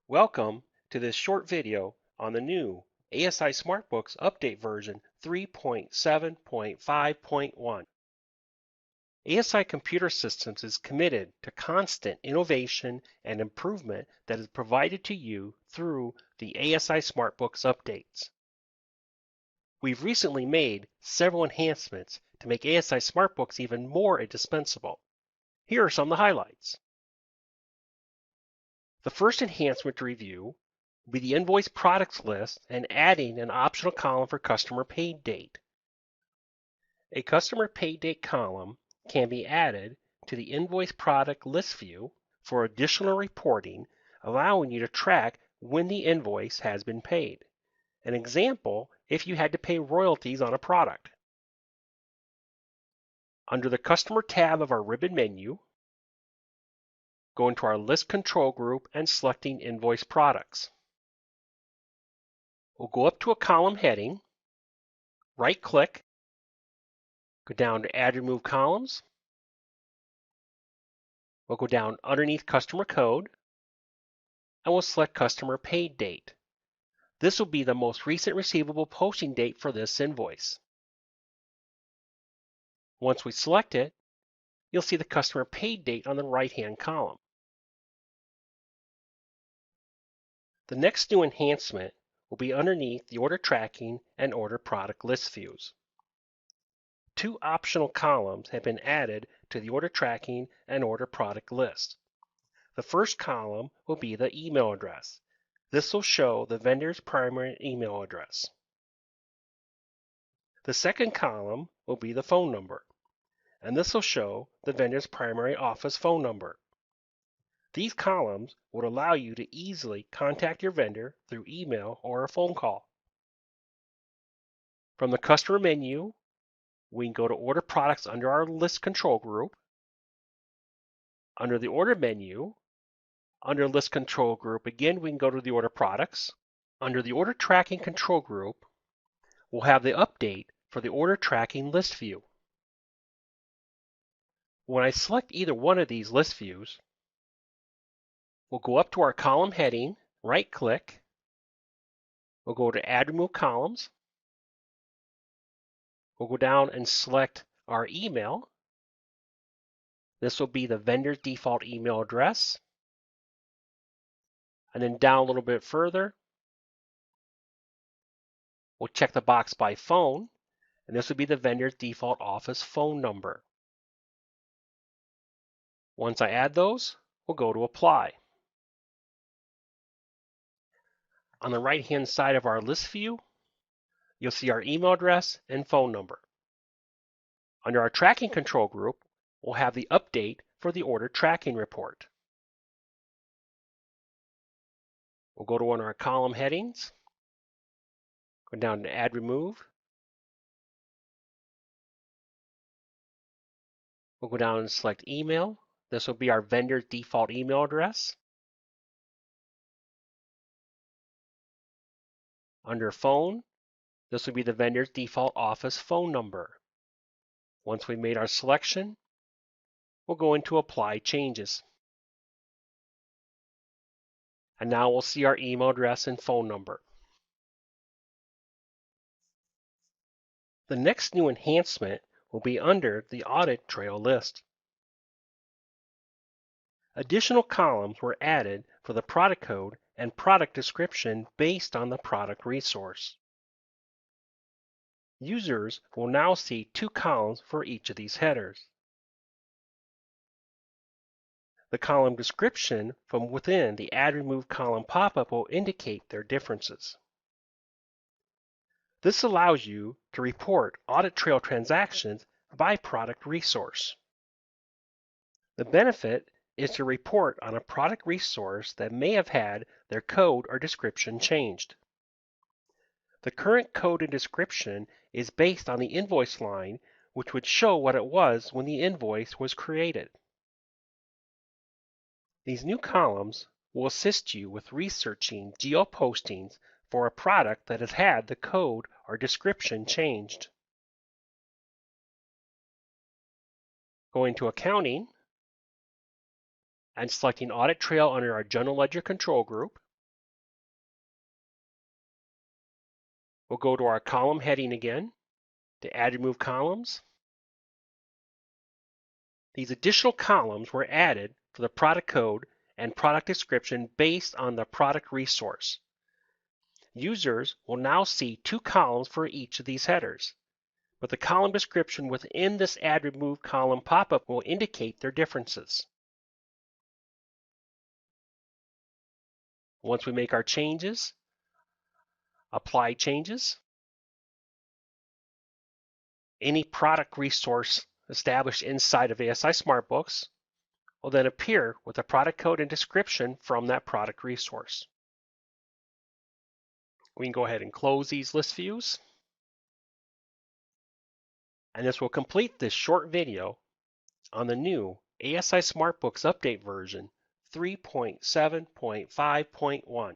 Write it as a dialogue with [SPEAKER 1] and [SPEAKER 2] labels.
[SPEAKER 1] Welcome to this short video on the new ASI SmartBooks Update version 3.7.5.1. ASI Computer Systems is committed to constant innovation and improvement that is provided to you through the ASI SmartBooks updates. We've recently made several enhancements to make ASI SmartBooks even more indispensable. Here are some of the highlights. The first enhancement to review will be the invoice products list and adding an optional column for customer paid date. A customer paid date column can be added to the invoice product list view for additional reporting, allowing you to track when the invoice has been paid. An example, if you had to pay royalties on a product. Under the Customer tab of our ribbon menu, go into our List Control group and selecting Invoice Products. We'll go up to a column heading, right-click, go down to Add Remove Columns. We'll go down underneath Customer Code, and we'll select Customer Paid Date. This will be the most recent receivable posting date for this invoice. Once we select it, you'll see the Customer Paid Date on the right-hand column. The next new enhancement will be underneath the Order Tracking and Order Product List views. Two optional columns have been added to the Order Tracking and Order Product List. The first column will be the email address. This will show the vendor's primary email address. The second column will be the phone number, and this will show the vendor's primary office phone number. These columns would allow you to easily contact your vendor through email or a phone call. From the customer menu, we can go to Order Products under our List Control group. Under the Order menu, under List Control group, again, we can go to the Order Products. Under the Order Tracking Control group, we'll have the update for the Order Tracking List view. When I select either one of these list views, we'll go up to our column heading, right-click, we'll go to Add Remove Columns, we'll go down and select our email. This will be the vendor's default email address. And then down a little bit further, we'll check the box by phone, and this will be the vendor's default office phone number. Once I add those, we'll go to Apply. On the right-hand side of our list view, you'll see our email address and phone number. Under our Tracking Control group, we'll have the update for the Order Tracking Report. We'll go to one of our column headings, go down to Add Remove. We'll go down and select Email. This will be our vendor's default email address. Under Phone, this will be the vendor's default office phone number. Once we've made our selection, we'll go into Apply Changes. And now we'll see our email address and phone number. The next new enhancement will be under the Audit Trail list. Additional columns were added for the product code and product description based on the product resource. Users will now see two columns for each of these headers. The column description from within the Add Remove column pop-up will indicate their differences. This allows you to report audit trail transactions by product resource. The benefit is to report on a product resource that may have had their code or description changed. The current code and description is based on the invoice line, which would show what it was when the invoice was created. These new columns will assist you with researching geo postings for a product that has had the code or description changed. Going to Accounting and selecting Audit Trail under our General Ledger Control group, We'll go to our column heading again to add and remove columns. These additional columns were added for the product code and product description based on the product resource. Users will now see 2 columns for each of these headers, but the column description within this Add Remove column pop-up will indicate their differences. Once we make our changes, apply changes, any product resource established inside of ASI SmartBooks will then appear with the product code and description from that product resource. We can go ahead and close these list views. And this will complete this short video on the new ASI SmartBooks Update version 3.7.5.1.